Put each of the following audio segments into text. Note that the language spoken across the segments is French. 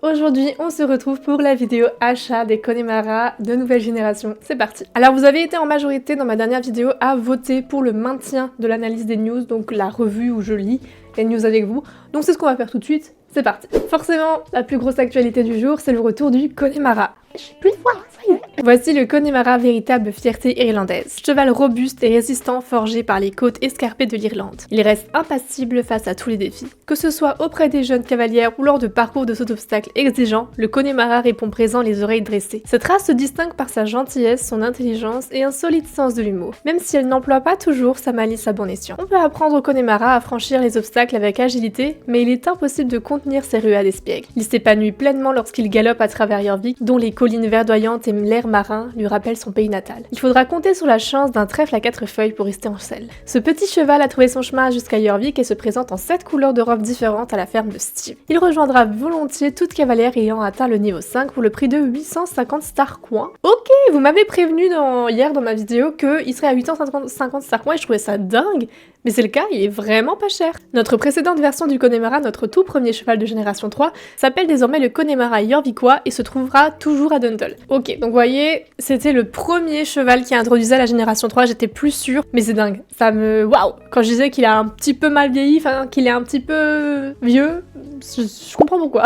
Aujourd'hui on se retrouve pour la vidéo achat des Connemara de nouvelle génération. C'est parti. Alors vous avez été en majorité dans ma dernière vidéo à voter pour le maintien de l'analyse des news, donc la revue où je lis les news avec vous. Donc c'est ce qu'on va faire tout de suite. C'est parti. Forcément, la plus grosse actualité du jour, c'est le retour du Connemara. Plus de fois, ça y est. Voici le Connemara, véritable fierté irlandaise. Cheval robuste et résistant forgé par les côtes escarpées de l'Irlande. Il reste impassible face à tous les défis. Que ce soit auprès des jeunes cavalières ou lors de parcours de saut d'obstacles exigeants, le Connemara répond présent les oreilles dressées. Cette race se distingue par sa gentillesse, son intelligence et un solide sens de l'humour. Même si elle n'emploie pas toujours sa malice à bon escient. On peut apprendre au Connemara à franchir les obstacles avec agilité, mais il est impossible de contenir ses ruades espiègles. Il s'épanouit pleinement lorsqu'il galope à travers Jorvik, dont les collines verdoyantes et l'air marin lui rappellent son pays natal. Il faudra compter sur la chance d'un trèfle à 4 feuilles pour rester en selle. Ce petit cheval a trouvé son chemin jusqu'à Jorvik et se présente en 7 couleurs de robe différentes à la ferme de Steve. Il rejoindra volontiers toute cavalière ayant atteint le niveau 5 pour le prix de 850 star coins. Ok, vous m'avez prévenu hier dans ma vidéo qu'il serait à 850 star coins et je trouvais ça dingue, mais c'est le cas, il est vraiment pas cher. Notre précédente version du Connemara, notre tout premier cheval de génération 3, s'appelle désormais le Connemara Jorvikois et se trouvera toujours à Dundle. Ok, donc vous voyez, c'était le premier cheval qui introduisait la génération 3, j'étais plus sûre, mais c'est dingue. Ça me... Waouh. Quand je disais qu'il a un petit peu mal vieilli, enfin qu'il est un petit peu vieux, je comprends pourquoi.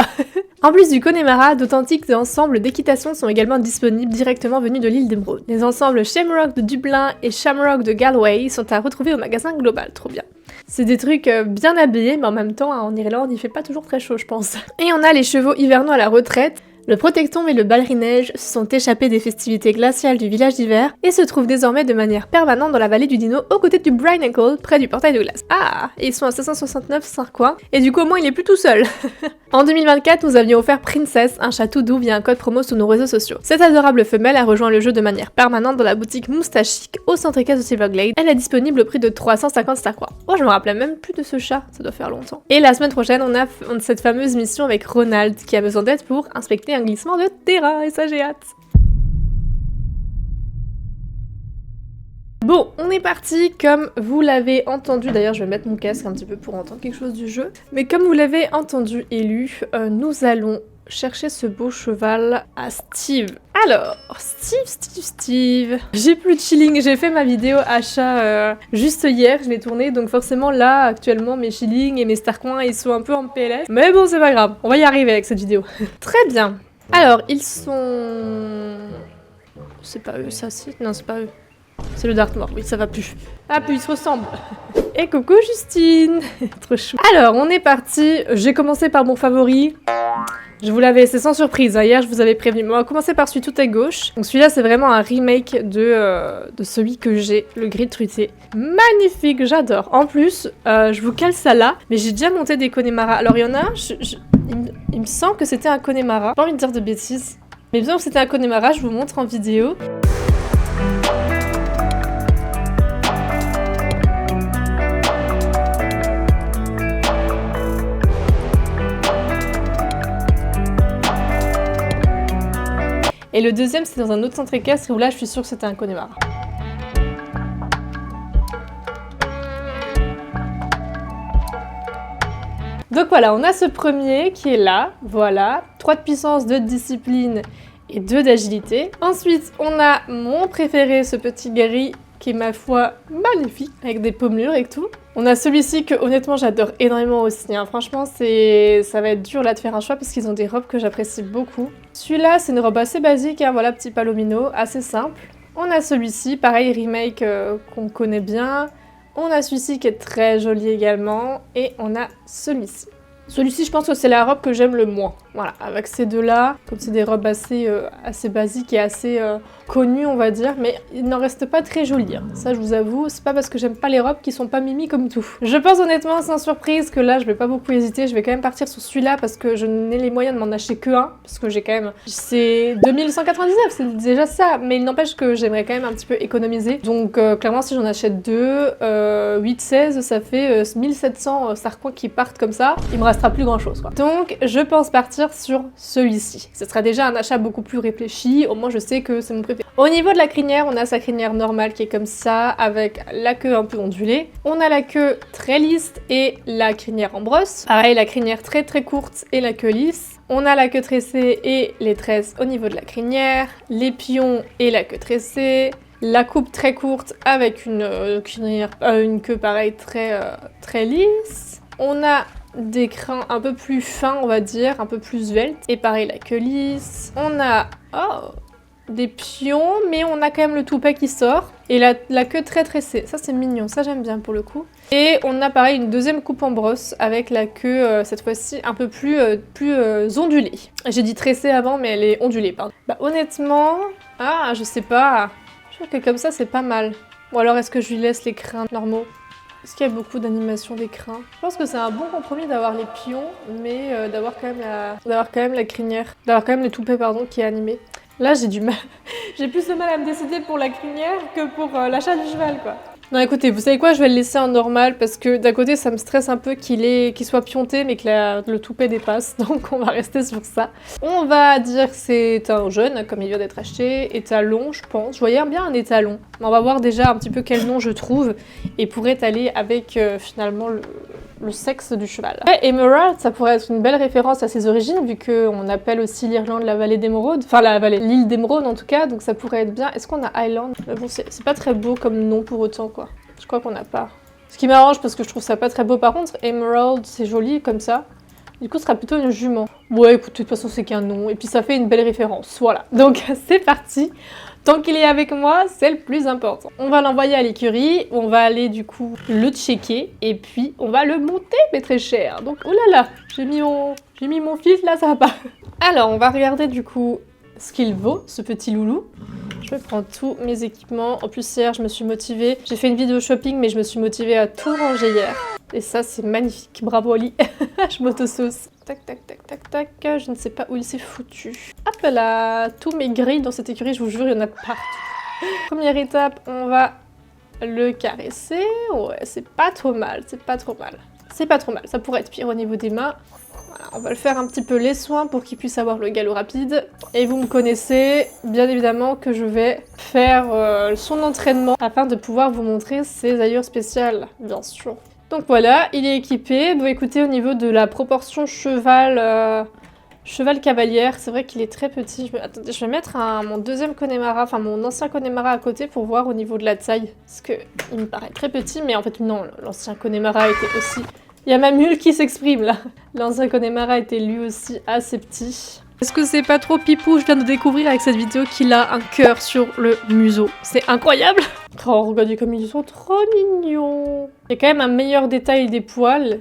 En plus du Connemara, d'authentiques ensembles d'équitation sont également disponibles directement venus de l'île d'Émeraude. Les ensembles Shamrock de Dublin et Shamrock de Galway sont à retrouver au magasin Global, trop bien. C'est des trucs bien habillés, mais en même temps, en Irlande, il fait pas toujours très chaud, je pense. Et on a les chevaux hivernaux à la retraite. Le Protecton et le Balry-Neige se sont échappés des festivités glaciales du village d'hiver et se trouvent désormais de manière permanente dans la vallée du Dino aux côtés du Brinacle, près du portail de glace. Ah, et ils sont à 569 Sarquois, et du coup au moins il est plus tout seul. En 2024, nous avions offert Princess, un chat tout doux via un code promo sur nos réseaux sociaux. Cette adorable femelle a rejoint le jeu de manière permanente dans la boutique Moustachique au centre équestre de Silverglade. Elle est disponible au prix de 350 Sarquois. Oh, je me rappelais même plus de ce chat, ça doit faire longtemps. Et la semaine prochaine, on a cette fameuse mission avec Ronald qui a besoin d'aide pour inspecter un glissement de terrain, et ça j'ai hâte. Bon, on est parti, comme vous l'avez entendu, d'ailleurs je vais mettre mon casque un petit peu pour entendre quelque chose du jeu, mais comme vous l'avez entendu et lu, nous allons chercher ce beau cheval à Steve. Alors, Steve... J'ai plus de shilling, j'ai fait ma vidéo achat juste hier, je l'ai tournée, donc forcément là, actuellement, mes shillings et mes starcoins, ils sont un peu en PLS. Mais bon, c'est pas grave, on va y arriver avec cette vidéo. Très bien. Alors, ils sont... C'est pas eux, ça, si? Non, c'est pas eux. C'est le Dartmoor, oui, ça va plus. Ah, puis ils se ressemblent. Et coucou Justine. Trop chou. Alors, on est parti. J'ai commencé par mon favori. Je vous l'avais laissé sans surprise, hein. Hier je vous avais prévenu. On va commencer par celui tout à gauche. Donc celui-là c'est vraiment un remake de celui que j'ai, le gris truité. Magnifique, j'adore. En plus, je vous cale ça là, mais j'ai déjà monté des Connemara. Alors il y en a un, il me semble que c'était un Connemara. J'ai pas envie de dire de bêtises. Mais bien que c'était un Connemara, je vous montre en vidéo. Et le deuxième, c'est dans un autre centre équestre où là, je suis sûre que c'était un Connemara. Donc voilà, on a ce premier qui est là, voilà. 3 de puissance, 2 de discipline et 2 d'agilité. Ensuite, on a mon préféré, ce petit gris, qui est ma foi magnifique, avec des pommelures et tout. On a celui-ci que honnêtement j'adore énormément aussi, hein. Franchement ça va être dur là de faire un choix parce qu'ils ont des robes que j'apprécie beaucoup. Celui-là c'est une robe assez basique, hein, voilà, petit palomino, assez simple. On a celui-ci, pareil remake qu'on connaît bien. On a celui-ci qui est très joli également et on a celui-ci. Celui-ci je pense que c'est la robe que j'aime le moins. Voilà, avec ces deux-là, comme c'est des robes assez basiques et assez connues, on va dire, mais il n'en reste pas très joli. Hein. Ça, je vous avoue, c'est pas parce que j'aime pas les robes qui sont pas mimi comme tout. Je pense honnêtement, sans surprise, que là, je vais pas beaucoup hésiter. Je vais quand même partir sur celui-là parce que je n'ai les moyens de m'en acheter que un, parce que j'ai quand même... C'est 2199, c'est déjà ça, mais il n'empêche que j'aimerais quand même un petit peu économiser. Donc, clairement, si j'en achète deux, 8-16, ça fait 1700 sarcoins qui partent comme ça. Il me reste restera plus grand chose quoi. Donc je pense partir sur celui-ci. Ce sera déjà un achat beaucoup plus réfléchi, au moins je sais que c'est mon préféré. Au niveau de la crinière, on a sa crinière normale qui est comme ça, avec la queue un peu ondulée. On a la queue très lisse et la crinière en brosse. Pareil, la crinière très courte et la queue lisse. On a la queue tressée et les tresses au niveau de la crinière, les pions et la queue tressée, la coupe très courte avec une queue pareil très lisse. On a des crins un peu plus fins, on va dire, un peu plus sveltes. Et pareil, la queue lisse. On a des pions, mais on a quand même le toupet qui sort. Et la queue très tressée. Ça, c'est mignon. Ça, j'aime bien pour le coup. Et on a pareil une deuxième coupe en brosse avec la queue, cette fois-ci, un peu plus ondulée. J'ai dit tressée avant, mais elle est ondulée, pardon. Bah, honnêtement, je sais pas. Je trouve que comme ça, c'est pas mal. Ou alors, est-ce que je lui laisse les crins normaux? Est-ce qu'il y a beaucoup d'animation des crins? Je pense que c'est un bon compromis d'avoir les pions, mais d'avoir quand même la crinière. D'avoir quand même le toupet, pardon, qui est animé. Là, j'ai du mal. J'ai plus de mal à me décider pour la crinière que pour l'achat du cheval, quoi. Non, écoutez, vous savez quoi, je vais le laisser en normal parce que d'un côté, ça me stresse un peu qu'il soit pionté mais que le toupet dépasse, donc on va rester sur ça. On va dire que c'est un jeune, comme il vient d'être acheté, étalon, je pense. Je voyais bien un étalon. On va voir déjà un petit peu quel nom je trouve et pourrait aller avec finalement le sexe du cheval. Et Emerald, ça pourrait être une belle référence à ses origines vu qu'on appelle aussi l'Irlande la vallée d'émeraude, enfin l'île d'émeraude en tout cas, donc ça pourrait être bien. Est-ce qu'on a Island? Bon, c'est pas très beau comme nom pour autant quoi. Je crois qu'on n'a pas. Ce qui m'arrange parce que je trouve ça pas très beau par contre, Emerald c'est joli comme ça. Du coup ce sera plutôt une jument. Ouais écoute, de toute façon c'est qu'un nom et puis ça fait une belle référence, voilà. Donc c'est parti. Tant qu'il est avec moi, c'est le plus important. On va l'envoyer à l'écurie, on va aller du coup le checker et puis on va le monter, mes très chers. Donc, oh là là, j'ai mis mon filtre là, ça va pas. Alors, on va regarder du coup ce qu'il vaut, ce petit loulou. Je vais prendre tous mes équipements. En plus, hier, je me suis motivée. J'ai fait une vidéo shopping, mais je me suis motivée à tout ranger hier. Et ça, c'est magnifique. Bravo, Ali. Je m'auto-sauce. Tac, tac, tac, tac, tac. Je ne sais pas où il s'est foutu. Hop là. Tous mes grilles dans cette écurie, je vous jure, il y en a partout. Première étape, on va le caresser. Ouais, c'est pas trop mal. C'est pas trop mal. C'est pas trop mal. Ça pourrait être pire au niveau des mains. Voilà, on va le faire un petit peu les soins pour qu'il puisse avoir le galop rapide. Et vous me connaissez, bien évidemment que je vais faire son entraînement afin de pouvoir vous montrer ses allures spéciales, bien sûr. Donc voilà, il est équipé. Bon écoutez, au niveau de la proportion cheval cavalière, c'est vrai qu'il est très petit. Attendez, je vais mettre mon deuxième Connemara, enfin mon ancien Connemara à côté pour voir au niveau de la taille. Parce que il me paraît très petit, mais en fait non, l'ancien Connemara était aussi... Il y a ma mule qui s'exprime là. L'ancien Connemara était lui aussi assez petit. Est-ce que c'est pas trop pipou? Je viens de découvrir avec cette vidéo qu'il a un cœur sur le museau. C'est incroyable. Oh, regardez comme ils sont trop mignons. Il y a quand même un meilleur détail des poils.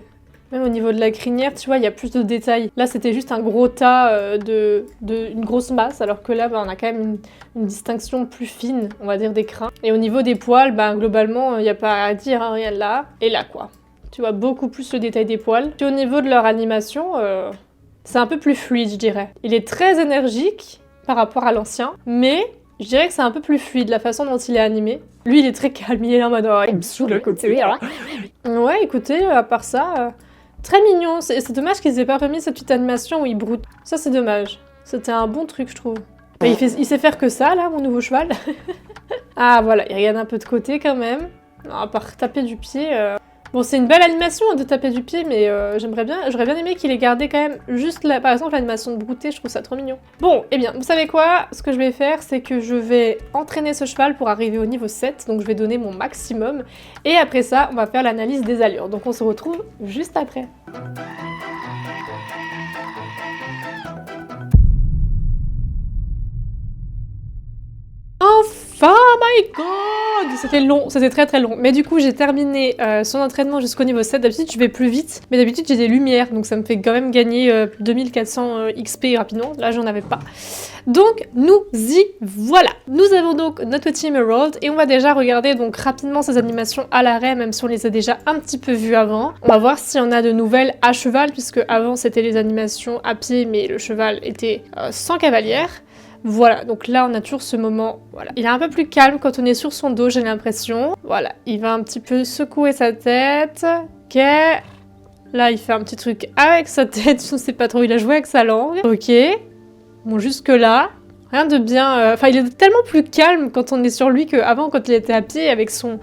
Même au niveau de la crinière, tu vois, il y a plus de détails. Là, c'était juste un gros tas une grosse masse, alors que là, on a quand même une distinction plus fine, on va dire, des crins. Et au niveau des poils, globalement, il n'y a pas à dire, hein, rien là et là, quoi. Tu vois beaucoup plus le détail des poils. Puis au niveau de leur animation, c'est un peu plus fluide, je dirais. Il est très énergique par rapport à l'ancien, mais je dirais que c'est un peu plus fluide la façon dont il est animé. Lui, il est très calme, il est en mode... il me saoule le côté. Ouais, écoutez, à part ça, très mignon. C'est dommage qu'ils aient pas remis cette petite animation où il broute. Ça, c'est dommage. C'était un bon truc, je trouve. Mais il sait faire que ça, là, mon nouveau cheval. Ah, voilà, il regarde un peu de côté quand même. Non, à part taper du pied... Bon, c'est une belle animation de taper du pied, mais j'aurais bien aimé qu'il ait gardé quand même juste, par exemple, l'animation de brouter, je trouve ça trop mignon. Bon, eh bien, vous savez quoi? Ce que je vais faire, c'est que je vais entraîner ce cheval pour arriver au niveau 7, donc je vais donner mon maximum, et après ça, on va faire l'analyse des allures. Donc on se retrouve juste après. Enfin, oh my god! C'était long, c'était très long. Mais du coup, j'ai terminé son entraînement jusqu'au niveau 7. D'habitude, je vais plus vite. Mais d'habitude, j'ai des lumières. Donc, ça me fait quand même gagner 2400 XP rapidement. Là, j'en avais pas. Donc, nous y voilà. Nous avons donc notre petit Emerald. Et on va déjà regarder donc rapidement ses animations à l'arrêt, même si on les a déjà un petit peu vues avant. On va voir s'il y en a de nouvelles à cheval, puisque avant, c'était les animations à pied, mais le cheval était sans cavalière. Voilà, donc là on a toujours ce moment, voilà. Il est un peu plus calme quand on est sur son dos, j'ai l'impression. Voilà, il va un petit peu secouer sa tête. Ok. Là, il fait un petit truc avec sa tête, je ne sais pas trop, il a joué avec sa langue. Ok. Bon, jusque là, rien de bien... Enfin, il est tellement plus calme quand on est sur lui qu'avant, quand il était à pied, avec son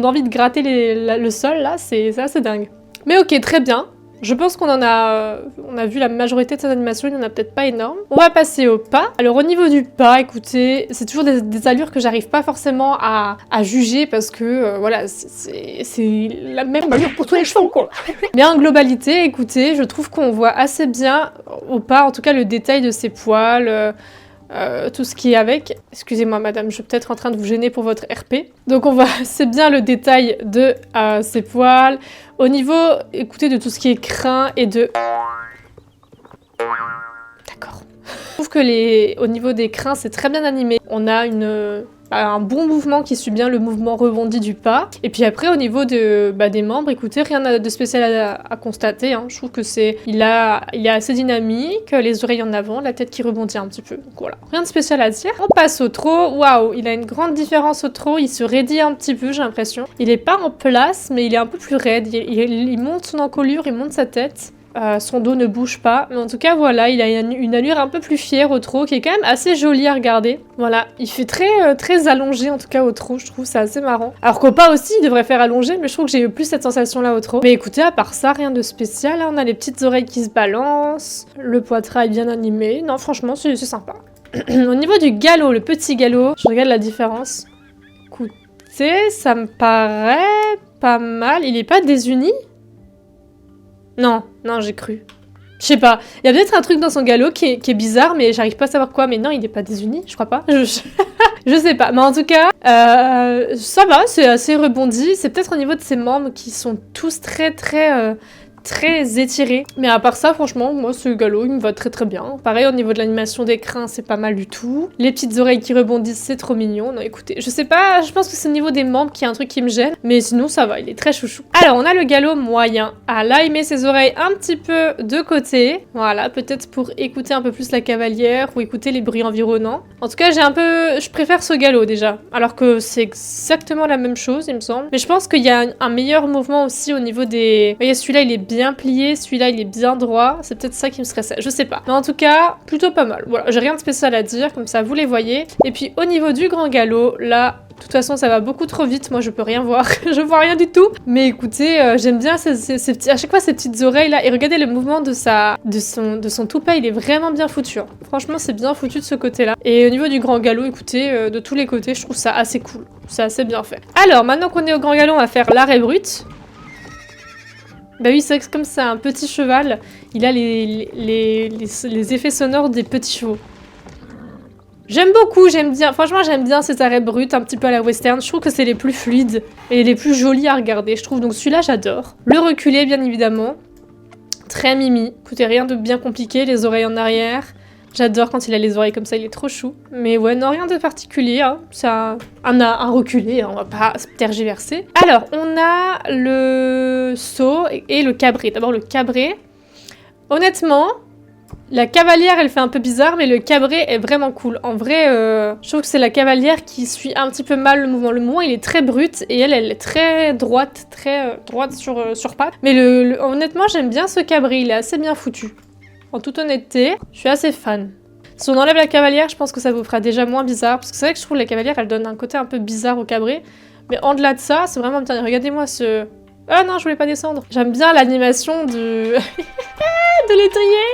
envie de gratter le sol, là, c'est assez dingue. Mais ok, très bien. Je pense qu'on en a... on a vu la majorité de cette animation, il n'y en a peut-être pas énorme. On va passer au pas. Alors, au niveau du pas, écoutez, c'est toujours des allures que j'arrive pas forcément à juger parce que, voilà, c'est la même allure pour tous les chevaux, quoi. Mais en globalité, écoutez, je trouve qu'on voit assez bien au pas, en tout cas, le détail de ses poils... tout ce qui est avec. Excusez-moi madame, je suis peut-être en train de vous gêner pour votre RP. Donc on voit, c'est bien le détail de ses poils. Au niveau, écoutez, de tout ce qui est crin et de... D'accord. Je trouve que au niveau des crins, c'est très bien animé. On a un bon mouvement qui suit bien le mouvement rebondi du pas. Et puis après, au niveau des membres, écoutez, rien de spécial à constater. Hein. Je trouve que il est assez dynamique, les oreilles en avant, la tête qui rebondit un petit peu. Donc voilà, rien de spécial à dire. On passe au trot. Waouh, il a une grande différence au trot. Il se raidit un petit peu, j'ai l'impression. Il est pas en place, mais il est un peu plus raide. Il monte son encolure, il monte sa tête. Son dos ne bouge pas, mais en tout cas voilà, il a une allure un peu plus fière au trot, qui est quand même assez jolie à regarder. Voilà, il fait très allongé en tout cas au trot, je trouve c'est assez marrant. Alors qu'au pas aussi, il devrait faire allongé, mais je trouve que j'ai eu plus cette sensation là au trot. Mais écoutez, à part ça, rien de spécial, hein. On a les petites oreilles qui se balancent, le poitrail est bien animé, non franchement c'est sympa. Au niveau du galop, le petit galop, je regarde la différence. Écoutez, ça me paraît pas mal, il est pas désuni? Non, j'ai cru. Je sais pas, il y a peut-être un truc dans son galop qui est bizarre, mais j'arrive pas à savoir quoi. Mais non, il est pas désuni, je crois pas. Je sais pas, mais en tout cas, ça va, c'est assez rebondi. C'est peut-être au niveau de ses membres qui sont tous très étirés. Mais à part ça, franchement, moi, ce galop, il me va très bien. Pareil, au niveau de l'animation des crins, c'est pas mal du tout. Les petites oreilles qui rebondissent, c'est trop mignon. Non, écoutez, je sais pas, je pense que c'est au niveau des membres qu'il y a un truc qui me gêne. Mais sinon, ça va, il est très chouchou. Alors, on a le galop moyen. Ah, là, il met ses oreilles un petit peu de côté. Voilà, peut-être pour écouter un peu plus la cavalière ou écouter les bruits environnants. En tout cas, je préfère ce galop, déjà. Alors que c'est exactement la même chose, il me semble. Mais je pense qu'il y a un meilleur mouvement aussi au niveau des... Vous voyez, celui-là, il est bien plié, celui-là il est bien droit, c'est peut-être ça qui me stressait, je sais pas. Mais en tout cas, plutôt pas mal. Voilà, j'ai rien de spécial à dire, comme ça vous les voyez. Et puis au niveau du grand galop, là, de toute façon ça va beaucoup trop vite, moi je peux rien voir, je vois rien du tout. Mais écoutez, j'aime bien à chaque fois ces petites oreilles là, et regardez le mouvement de son toupet, il est vraiment bien foutu. Hein. Franchement c'est bien foutu de ce côté-là. Et au niveau du grand galop, écoutez, de tous les côtés, je trouve ça assez cool, c'est assez bien fait. Alors maintenant qu'on est au grand galop, on va faire l'arrêt brut. Bah oui, c'est vrai que comme c'est un petit cheval, il a les effets sonores des petits chevaux. J'aime beaucoup, j'aime bien. Franchement, j'aime bien ces arrêts bruts, un petit peu à la western. Je trouve que c'est les plus fluides et les plus jolis à regarder, je trouve. Donc celui-là, j'adore. Le reculé, bien évidemment. Très mimi. Écoutez, rien de bien compliqué. Les oreilles en arrière. J'adore quand il a les oreilles comme ça, il est trop chou. Mais ouais, non, rien de particulier. Hein. C'est un reculé, hein, on va pas tergiverser. Alors, on a le saut et le cabré. D'abord, le cabré. Honnêtement, la cavalière, elle fait un peu bizarre, mais le cabré est vraiment cool. En vrai, je trouve que c'est la cavalière qui suit un petit peu mal le mouvement. Le mouvement, il est très brut et elle est très droite, droite sur pattes. Mais honnêtement, j'aime bien ce cabré, il est assez bien foutu. En toute honnêteté, je suis assez fan. Si on enlève la cavalière, je pense que ça vous fera déjà moins bizarre. Parce que c'est vrai que je trouve que la cavalière, elle donne un côté un peu bizarre au cabré. Mais en-delà de ça, c'est vraiment bien. Regardez-moi ce... Ah non, je voulais pas descendre. J'aime bien l'animation de l'étrier.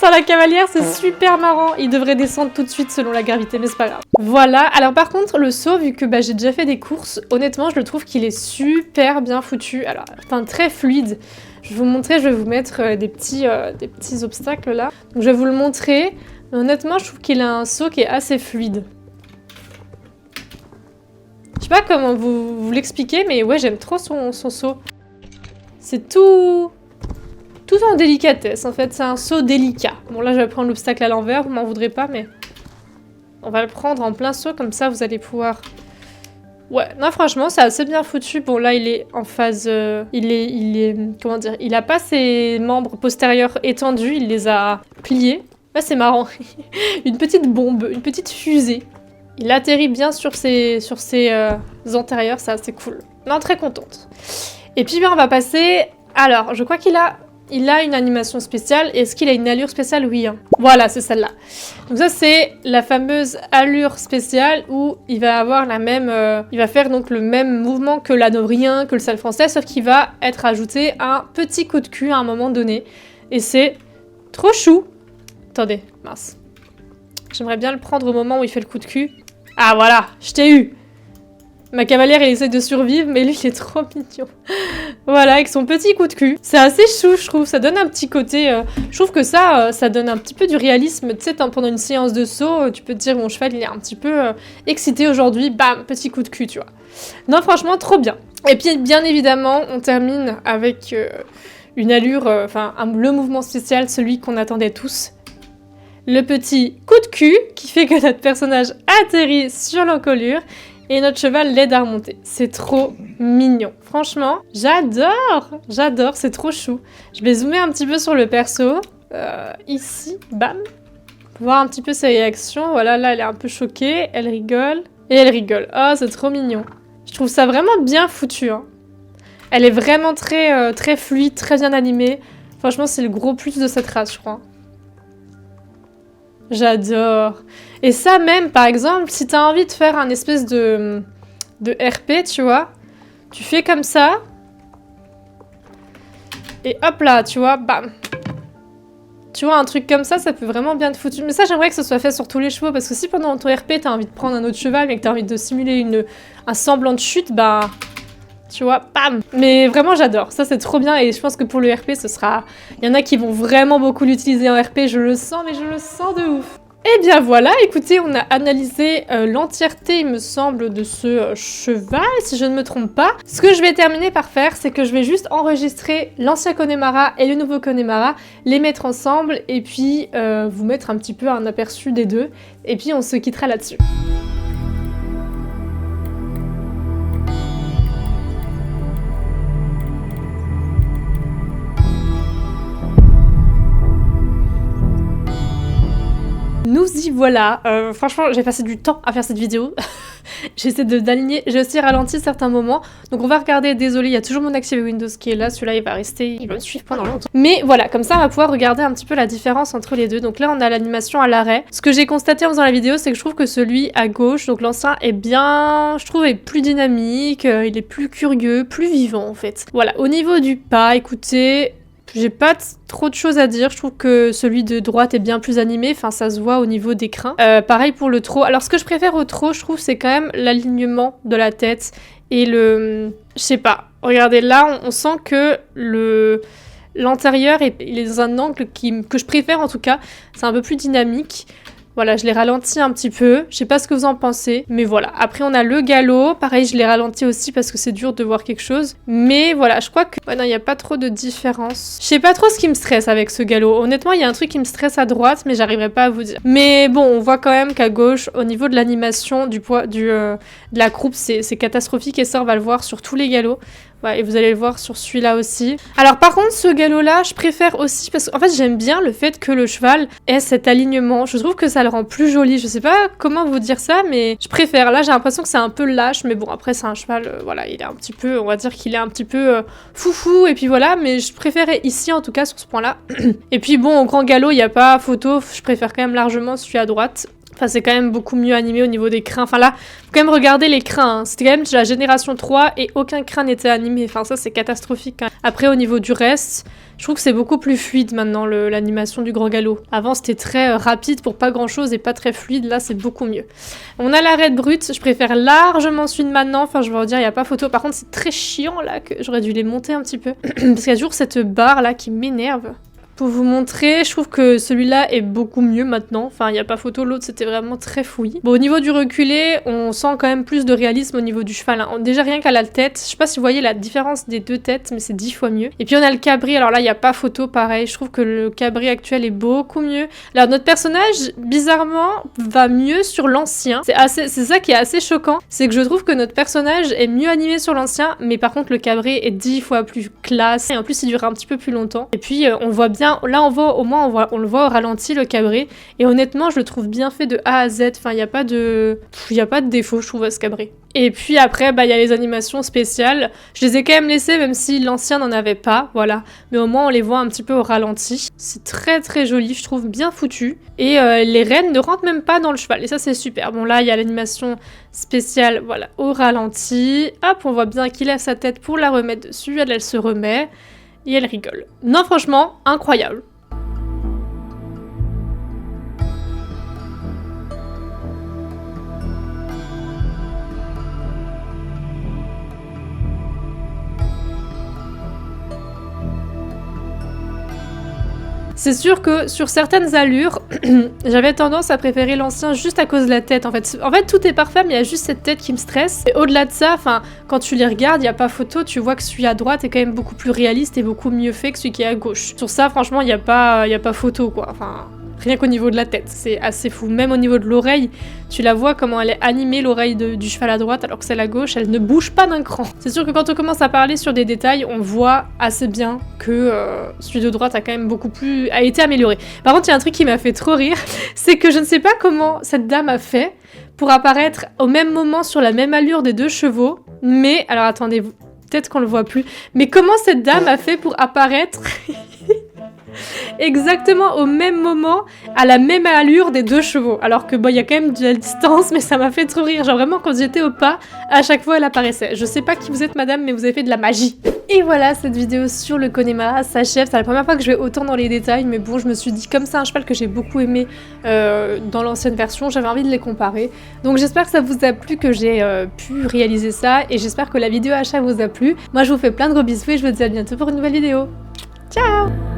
Sans la cavalière, c'est super marrant. Il devrait descendre tout de suite selon la gravité, mais c'est pas grave. Voilà. Alors par contre, le saut, vu que j'ai déjà fait des courses, honnêtement, je le trouve qu'il est super bien foutu. Alors, enfin, très fluide. Je vais vous montrer, je vais vous mettre des petits obstacles là. Donc je vais vous le montrer. Mais honnêtement, je trouve qu'il a un saut qui est assez fluide. Je sais pas comment vous l'expliquer, mais ouais, j'aime trop son saut. C'est tout en délicatesse, en fait. C'est un saut délicat. Bon, là, je vais prendre l'obstacle à l'envers, vous m'en voudrez pas, mais... On va le prendre en plein saut, comme ça, vous allez pouvoir... Ouais, non, franchement, c'est assez bien foutu. Bon, là, il est en phase... Comment dire? Il a pas ses membres postérieurs étendus, il les a pliés. Ouais, c'est marrant. Une petite bombe, une petite fusée. Il atterrit bien sur ses antérieurs, ça, c'est cool. Non, très contente. Et puis, on va passer Alors, je crois qu'il a une animation spéciale. Est-ce qu'il a une allure spéciale? Oui. Hein. Voilà, c'est celle-là. Donc ça, c'est la fameuse allure spéciale où il va avoir la même... il va faire donc le même mouvement que l'Hanovérien, que le sale français, sauf qu'il va être ajouté un petit coup de cul à un moment donné. Et c'est trop chou. Attendez, mince. J'aimerais bien le prendre au moment où il fait le coup de cul. Ah voilà, je t'ai eu. Ma cavalière, elle essaie de survivre, mais lui, il est trop mignon. Voilà, avec son petit coup de cul. C'est assez chou, je trouve. Ça donne un petit côté... je trouve que ça donne un petit peu du réalisme. Tu sais, pendant une séance de saut, tu peux te dire, mon cheval, il est un petit peu excité aujourd'hui. Bam, petit coup de cul, tu vois. Non, franchement, trop bien. Et puis, bien évidemment, on termine avec une allure... le mouvement spécial, celui qu'on attendait tous. Le petit coup de cul qui fait que notre personnage atterrit sur l'encolure. Et notre cheval l'aide à remonter. C'est trop mignon. Franchement, j'adore, c'est trop chou. Je vais zoomer un petit peu sur le perso. Ici, bam. Pour voir un petit peu ses réactions. Voilà, là, elle est un peu choquée. Elle rigole. Et elle rigole. Oh, c'est trop mignon. Je trouve ça vraiment bien foutu. Hein. Elle est vraiment très, très fluide, très bien animée. Franchement, c'est le gros plus de cette race, je crois. J'adore. Et ça même, par exemple, si t'as envie de faire un espèce de RP, tu vois, tu fais comme ça. Et hop là, tu vois, bam. Tu vois, un truc comme ça peut vraiment bien te foutre. Mais ça, j'aimerais que ce soit fait sur tous les chevaux, parce que si pendant ton RP, t'as envie de prendre un autre cheval, mais que t'as envie de simuler un semblant de chute, bah... Tu vois, bam. Mais vraiment, j'adore. Ça, c'est trop bien. Et je pense que pour le RP, ce sera... Il y en a qui vont vraiment beaucoup l'utiliser en RP. Je le sens, mais je le sens de ouf. Et bien voilà, écoutez, on a analysé l'entièreté, il me semble, de ce cheval, si je ne me trompe pas. Ce que je vais terminer par faire, c'est que je vais juste enregistrer l'ancien Connemara et le nouveau Connemara, les mettre ensemble, et puis vous mettre un petit peu un aperçu des deux. Et puis on se quittera là-dessus. Nous y voilà. Franchement, j'ai passé du temps à faire cette vidéo. J'essaie d'aligner. J'ai aussi ralenti certains moments. Donc on va regarder. Désolé, il y a toujours mon activé Windows qui est là. Celui-là, il va rester. Il va me suivre pendant longtemps. Mais voilà, comme ça, on va pouvoir regarder un petit peu la différence entre les deux. Donc là, on a l'animation à l'arrêt. Ce que j'ai constaté en faisant la vidéo, c'est que je trouve que celui à gauche, donc l'ancien, est bien... Je trouve est plus dynamique. Il est plus curieux, plus vivant en fait. Voilà. Au niveau du pas, écoutez... J'ai pas trop de choses à dire, je trouve que celui de droite est bien plus animé, enfin ça se voit au niveau des crins. Pareil pour le trot. Alors ce que je préfère au trot, je trouve, c'est quand même l'alignement de la tête et le... Je sais pas, regardez là, on sent que l'antérieur il est dans un angle que je préfère en tout cas, c'est un peu plus dynamique. Voilà, je l'ai ralenti un petit peu. Je sais pas ce que vous en pensez, mais voilà. Après, on a le galop. Pareil, je l'ai ralenti aussi parce que c'est dur de voir quelque chose. Mais voilà, je crois que... Ouais, non, il n'y a pas trop de différence. Je sais pas trop ce qui me stresse avec ce galop. Honnêtement, il y a un truc qui me stresse à droite, mais j'arriverai pas à vous dire. Mais bon, on voit quand même qu'à gauche, au niveau de l'animation, de la croupe, c'est catastrophique. Et ça, on va le voir sur tous les galops. Ouais, et vous allez le voir sur celui-là aussi. Alors par contre, ce galop-là, je préfère aussi parce qu'en fait, j'aime bien le fait que le cheval ait cet alignement. Je trouve que ça le rend plus joli. Je sais pas comment vous dire ça, mais je préfère. Là, j'ai l'impression que c'est un peu lâche, mais bon, après, c'est un cheval, voilà, il est un petit peu, on va dire qu'il est un petit peu foufou, et puis voilà, mais je préférais ici, en tout cas, sur ce point-là. Et puis bon, au grand galop, il n'y a pas photo, je préfère quand même largement celui à droite. Enfin, c'est quand même beaucoup mieux animé au niveau des crins. Enfin là, faut quand même regarder les crins. Hein. C'était quand même de la génération 3 et aucun crin n'était animé. Enfin ça, c'est catastrophique. Quand même. Après, au niveau du reste, je trouve que c'est beaucoup plus fluide maintenant, l'animation du grand galop. Avant, c'était très rapide pour pas grand-chose et pas très fluide. Là, c'est beaucoup mieux. On a l'arrêt brut. Je préfère largement celui de maintenant. Enfin, je vais vous dire, il n'y a pas photo. Par contre, c'est très chiant là que j'aurais dû les monter un petit peu. Parce qu'il y a toujours cette barre là qui m'énerve. Pour vous montrer, je trouve que celui-là est beaucoup mieux maintenant. Enfin, il n'y a pas photo, l'autre c'était vraiment très fouillis. Bon, au niveau du reculé, on sent quand même plus de réalisme au niveau du cheval. Hein. Déjà rien qu'à la tête, je sais pas si vous voyez la différence des deux têtes, mais c'est 10 fois mieux. Et puis on a le cabri, alors là il n'y a pas photo, pareil. Je trouve que le cabri actuel est beaucoup mieux. Alors notre personnage, bizarrement, va mieux sur l'ancien. C'est ça qui est assez choquant, c'est que je trouve que notre personnage est mieux animé sur l'ancien, mais par contre le cabri est 10 fois plus classe. Et en plus il dure un petit peu plus longtemps. Et puis on voit bien. Là, on le voit au ralenti, le cabri. Et honnêtement, je le trouve bien fait de A à Z. Enfin, il n'y a pas de défaut, je trouve, à ce cabri. Et puis après, bah, il y a les animations spéciales. Je les ai quand même laissées, même si l'ancien n'en avait pas, voilà. Mais au moins, on les voit un petit peu au ralenti. C'est très très joli, je trouve, bien foutu. Et les rennes ne rentrent même pas dans le cheval. Et ça, c'est super. Bon, là, il y a l'animation spéciale, voilà, au ralenti. Hop, on voit bien qu'il a sa tête pour la remettre dessus. Elle se remet et elle rigole. Non, franchement, incroyable. C'est sûr que sur certaines allures, j'avais tendance à préférer l'ancien juste à cause de la tête en fait. En fait, tout est parfait, mais il y a juste cette tête qui me stresse. Et au-delà de ça, quand tu les regardes, il n'y a pas photo, tu vois que celui à droite est quand même beaucoup plus réaliste et beaucoup mieux fait que celui qui est à gauche. Sur ça, franchement, il n'y a pas photo quoi. Enfin, rien qu'au niveau de la tête, c'est assez fou. Même au niveau de l'oreille, tu la vois comment elle est animée, l'oreille du cheval à droite, alors que celle à gauche, elle ne bouge pas d'un cran. C'est sûr que quand on commence à parler sur des détails, on voit assez bien que celui de droite a quand même a été amélioré. Par contre, il y a un truc qui m'a fait trop rire, c'est que je ne sais pas comment cette dame a fait pour apparaître au même moment sur la même allure des deux chevaux, mais, alors attendez, peut-être qu'on le voit plus, mais comment cette dame a fait pour apparaître exactement au même moment, à la même allure des deux chevaux. Alors que bon, il y a quand même de la distance, mais ça m'a fait trop rire. Genre vraiment, quand j'étais au pas, à chaque fois elle apparaissait. Je sais pas qui vous êtes madame, mais vous avez fait de la magie. Et voilà, cette vidéo sur le Connemara s'achève. C'est la première fois que je vais autant dans les détails, mais bon, je me suis dit, comme c'est un cheval que j'ai beaucoup aimé dans l'ancienne version, j'avais envie de les comparer. Donc j'espère que ça vous a plu, que j'ai pu réaliser ça, et j'espère que la vidéo achat vous a plu. Moi, je vous fais plein de gros bisous et je vous dis à bientôt pour une nouvelle vidéo. Ciao!